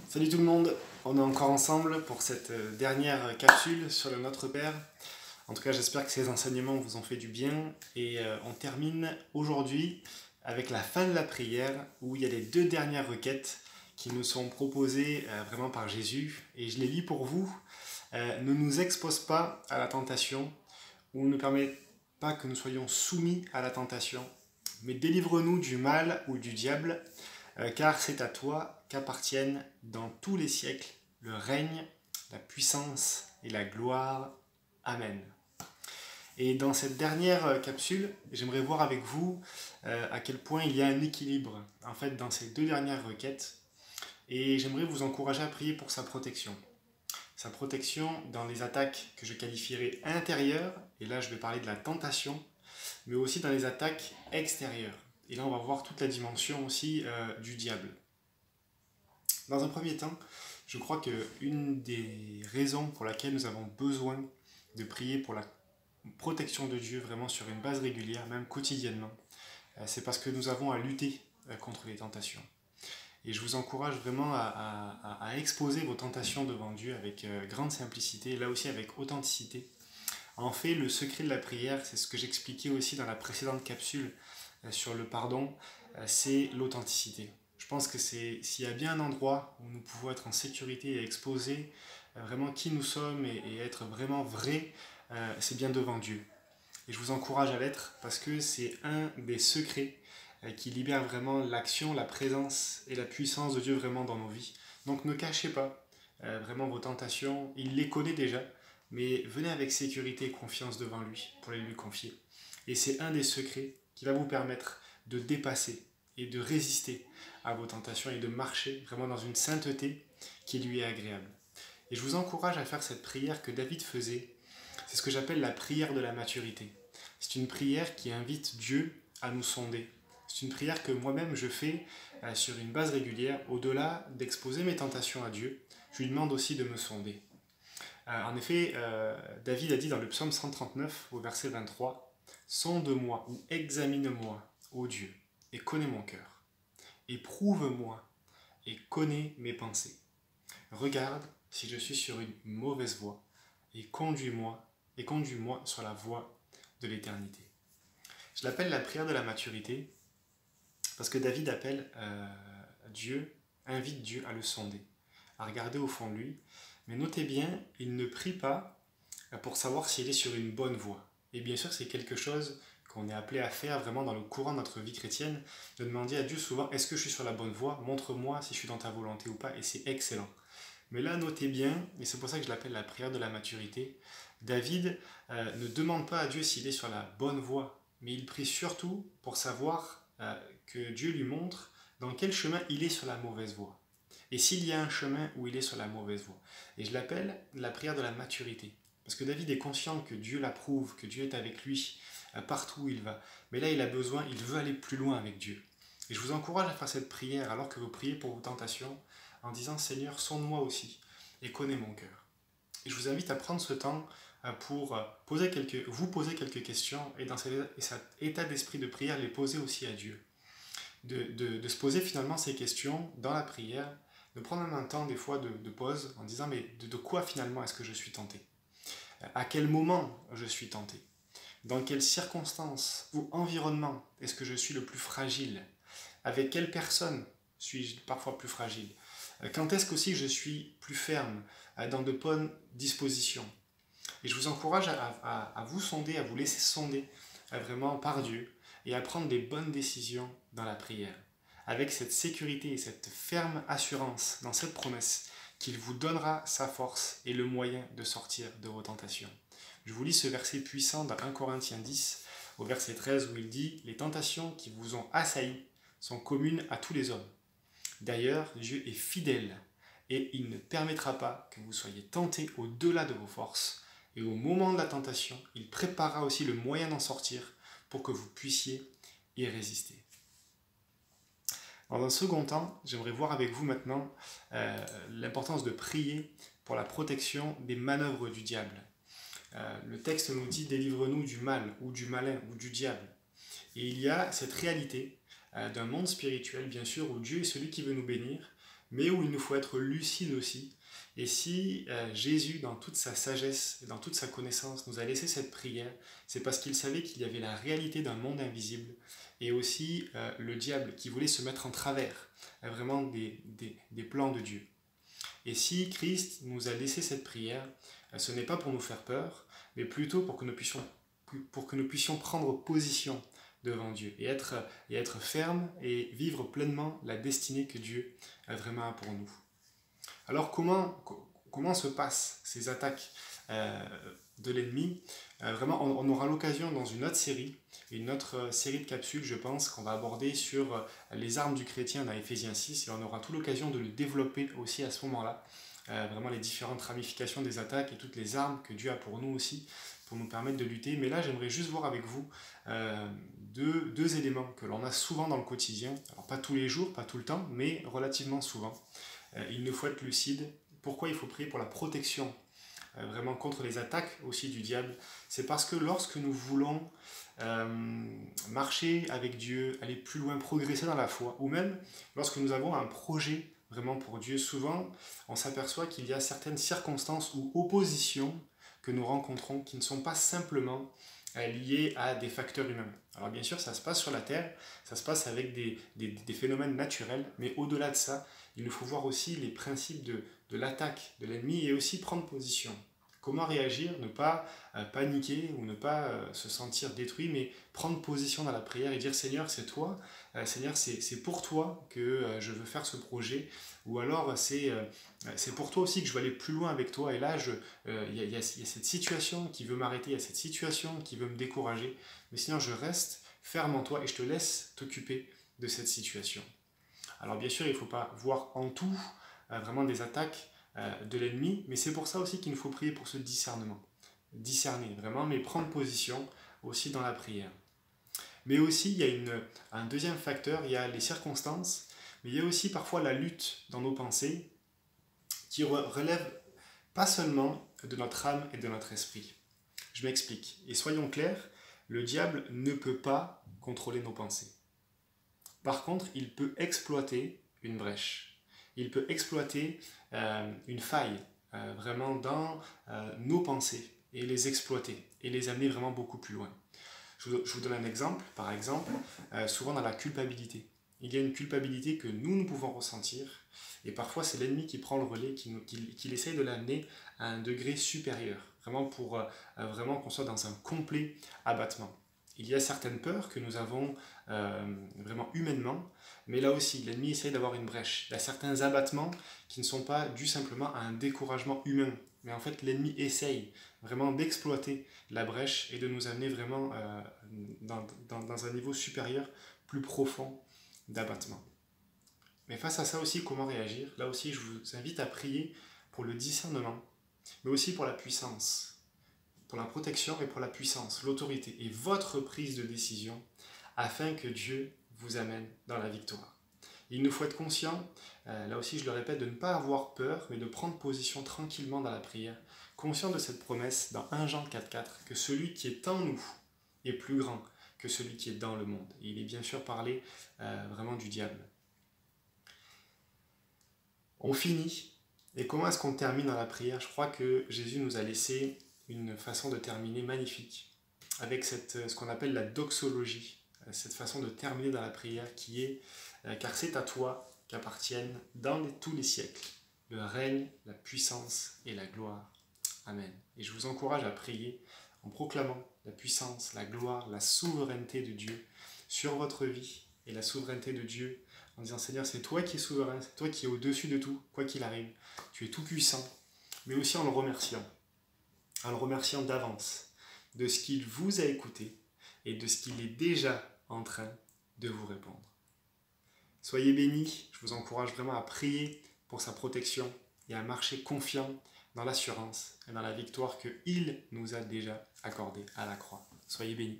Salut tout le monde, on est encore ensemble pour cette dernière capsule sur le Notre Père. En tout cas, j'espère que ces enseignements vous ont fait du bien et on termine aujourd'hui avec la fin de la prière où il y a les deux dernières requêtes qui nous sont proposées vraiment par Jésus et je les lis pour vous. Ne nous expose pas à la tentation ou ne permet pas que nous soyons soumis à la tentation, mais délivre-nous du mal ou du diable, car c'est à toi qu'appartiennent dans tous les siècles le règne, la puissance et la gloire. Amen. Et dans cette dernière capsule, j'aimerais voir avec vous à quel point il y a un équilibre en fait dans ces deux dernières requêtes. Et j'aimerais vous encourager à prier pour sa protection. Sa protection dans les attaques que je qualifierais intérieures, et là je vais parler de la tentation, mais aussi dans les attaques extérieures. Et là on va voir toute la dimension aussi du diable. Dans un premier temps, je crois qu'une des raisons pour laquelle nous avons besoin de prier pour la protection de Dieu vraiment sur une base régulière, même quotidiennement, c'est parce que nous avons à lutter contre les tentations. Et je vous encourage vraiment à exposer vos tentations devant Dieu avec grande simplicité, là aussi avec authenticité. En fait, le secret de la prière, c'est ce que j'expliquais aussi dans la précédente capsule sur le pardon, c'est l'authenticité. Je pense que s'il y a bien un endroit où nous pouvons être en sécurité et exposer vraiment qui nous sommes et être vraiment vrais, c'est bien devant Dieu. Et je vous encourage à l'être parce que c'est un des secrets qui libère vraiment l'action, la présence et la puissance de Dieu vraiment dans nos vies. Donc ne cachez pas vraiment vos tentations, il les connaît déjà, mais venez avec sécurité et confiance devant lui pour les lui confier. Et c'est un des secrets qui va vous permettre de dépasser et de résister à vos tentations et de marcher vraiment dans une sainteté qui lui est agréable. Et je vous encourage à faire cette prière que David faisait. C'est ce que j'appelle la prière de la maturité. C'est une prière qui invite Dieu à nous sonder. C'est une prière que moi-même je fais sur une base régulière. Au-delà d'exposer mes tentations à Dieu, je lui demande aussi de me sonder. En effet, David a dit dans le psaume 139 au verset 23, « Sonde-moi ou examine-moi, ô Dieu, et connais mon cœur. Éprouve-moi et connais mes pensées. Regarde si je suis sur une mauvaise voie et conduis-moi sur la voie de l'éternité. » Je l'appelle la prière de la maturité parce que David appelle Dieu, invite Dieu à le sonder, à regarder au fond de lui. Mais notez bien, il ne prie pas pour savoir s'il est sur une bonne voie. Et bien sûr, c'est quelque chose qu'on est appelé à faire vraiment dans le courant de notre vie chrétienne, de demander à Dieu souvent, est-ce que je suis sur la bonne voie? Montre-moi si je suis dans ta volonté ou pas, et c'est excellent. Mais là, notez bien, et c'est pour ça que je l'appelle la prière de la maturité, David ne demande pas à Dieu s'il est sur la bonne voie, mais il prie surtout pour savoir que Dieu lui montre dans quel chemin il est sur la mauvaise voie. Et s'il y a un chemin où il est sur la mauvaise voie. Et je l'appelle la prière de la maturité. Parce que David est conscient que Dieu l'approuve, que Dieu est avec lui partout où il va. Mais là, il veut aller plus loin avec Dieu. Et je vous encourage à faire cette prière alors que vous priez pour vos tentations, en disant, Seigneur, sonde-moi aussi et connais mon cœur. Et je vous invite à prendre ce temps pour vous poser quelques questions et dans cet état d'esprit de prière, les poser aussi à Dieu. De se poser finalement ces questions dans la prière, de prendre un temps des fois de pause en disant mais de quoi finalement est-ce que je suis tenté? À quel moment je suis tenté? Dans quelles circonstances ou environnement est-ce que je suis le plus fragile? Avec quelle personne suis-je parfois plus fragile? Quand est-ce qu'aussi je suis plus ferme, dans de bonnes dispositions? Et je vous encourage à vous sonder, à vous laisser sonder vraiment par Dieu et à prendre des bonnes décisions dans la prière, avec cette sécurité et cette ferme assurance dans cette promesse qu'il vous donnera sa force et le moyen de sortir de vos tentations. Je vous lis ce verset puissant dans 1 Corinthiens 10, au verset 13, où il dit « Les tentations qui vous ont assaillis sont communes à tous les hommes. D'ailleurs, Dieu est fidèle et il ne permettra pas que vous soyez tentés au-delà de vos forces. Et au moment de la tentation, il préparera aussi le moyen d'en sortir pour que vous puissiez y résister. » Dans un second temps, j'aimerais voir avec vous maintenant l'importance de prier pour la protection des manœuvres du diable. Le texte nous dit « Délivre-nous du mal ou du malin ou du diable ». Et il y a cette réalité d'un monde spirituel, bien sûr, où Dieu est celui qui veut nous bénir, mais où il nous faut être lucide aussi. Et si Jésus, dans toute sa sagesse et dans toute sa connaissance, nous a laissé cette prière, c'est parce qu'il savait qu'il y avait la réalité d'un monde invisible et aussi le diable qui voulait se mettre en travers vraiment des plans de Dieu. Et si Christ nous a laissé cette prière, ce n'est pas pour nous faire peur, mais plutôt pour que nous puissions prendre position devant Dieu et être fermes et vivre pleinement la destinée que Dieu a vraiment pour nous. Alors comment se passent ces attaques de l'ennemi? Vraiment, on aura l'occasion dans une autre série de capsules, je pense, qu'on va aborder sur les armes du chrétien dans Éphésiens 6, et on aura toute l'occasion de le développer aussi à ce moment-là. Vraiment les différentes ramifications des attaques et toutes les armes que Dieu a pour nous aussi, pour nous permettre de lutter. Mais là, j'aimerais juste voir avec vous deux éléments que l'on a souvent dans le quotidien. Alors pas tous les jours, pas tout le temps, mais relativement souvent. Il nous faut être lucide. Pourquoi il faut prier pour la protection vraiment contre les attaques aussi du diable? C'est parce que lorsque nous voulons marcher avec Dieu, aller plus loin, progresser dans la foi, ou même lorsque nous avons un projet vraiment pour Dieu, souvent on s'aperçoit qu'il y a certaines circonstances ou oppositions que nous rencontrons qui ne sont pas simplement liées à des facteurs humains. Alors bien sûr, ça se passe sur la terre, ça se passe avec des phénomènes naturels, mais au-delà de ça, il nous faut voir aussi les principes de l'attaque de l'ennemi et aussi prendre position. Comment réagir, ne pas paniquer ou ne pas se sentir détruit, mais prendre position dans la prière et dire Seigneur, c'est toi, Seigneur, c'est pour toi que je veux faire ce projet, ou alors c'est pour toi aussi que je veux aller plus loin avec toi, et là il y a cette situation qui veut m'arrêter, il y a cette situation qui veut me décourager, mais Seigneur, je reste ferme en toi et je te laisse t'occuper de cette situation. Alors bien sûr, il ne faut pas voir en tout vraiment des attaques de l'ennemi, mais c'est pour ça aussi qu'il nous faut prier pour ce discernement. Discerner vraiment, mais prendre position aussi dans la prière. Mais aussi, il y a un deuxième facteur, il y a les circonstances, mais il y a aussi parfois la lutte dans nos pensées qui relève pas seulement de notre âme et de notre esprit. Je m'explique. Et soyons clairs, le diable ne peut pas contrôler nos pensées. Par contre, il peut exploiter une brèche. Il peut exploiter une faille vraiment dans nos pensées et les exploiter et les amener vraiment beaucoup plus loin. Je vous donne un exemple. Par exemple, souvent dans la culpabilité. Il y a une culpabilité que nous pouvons ressentir et parfois c'est l'ennemi qui prend le relais, qui essaye de l'amener à un degré supérieur, vraiment pour vraiment qu'on soit dans un complet abattement. Il y a certaines peurs que nous avons vraiment humainement, mais là aussi, l'ennemi essaye d'avoir une brèche. Il y a certains abattements qui ne sont pas dus simplement à un découragement humain, mais en fait, l'ennemi essaye vraiment d'exploiter la brèche et de nous amener vraiment dans un niveau supérieur, plus profond d'abattement. Mais face à ça aussi, comment réagir? Là aussi, je vous invite à prier pour le discernement, mais aussi pour la puissance, pour la protection et pour la puissance, l'autorité et votre prise de décision afin que Dieu vous amène dans la victoire. Il nous faut être conscient, là aussi je le répète, de ne pas avoir peur, mais de prendre position tranquillement dans la prière, conscient de cette promesse dans 1 Jean 4,4, que celui qui est en nous est plus grand que celui qui est dans le monde. Et il est bien sûr parlé vraiment du diable. On finit. Et comment est-ce qu'on termine dans la prière? Je crois que Jésus nous a laissé une façon de terminer magnifique, avec ce qu'on appelle la doxologie, cette façon de terminer dans la prière qui est « Car c'est à toi qu'appartiennent dans tous les siècles le règne, la puissance et la gloire. Amen. » Et je vous encourage à prier en proclamant la puissance, la gloire, la souveraineté de Dieu sur votre vie et la souveraineté de Dieu en disant « Seigneur, c'est toi qui es souverain, c'est toi qui es au-dessus de tout, quoi qu'il arrive. Tu es tout puissant. » Mais aussi en le remerciant d'avance de ce qu'il vous a écouté et de ce qu'il est déjà en train de vous répondre. Soyez bénis, je vous encourage vraiment à prier pour sa protection et à marcher confiant dans l'assurance et dans la victoire qu'il nous a déjà accordée à la croix. Soyez bénis.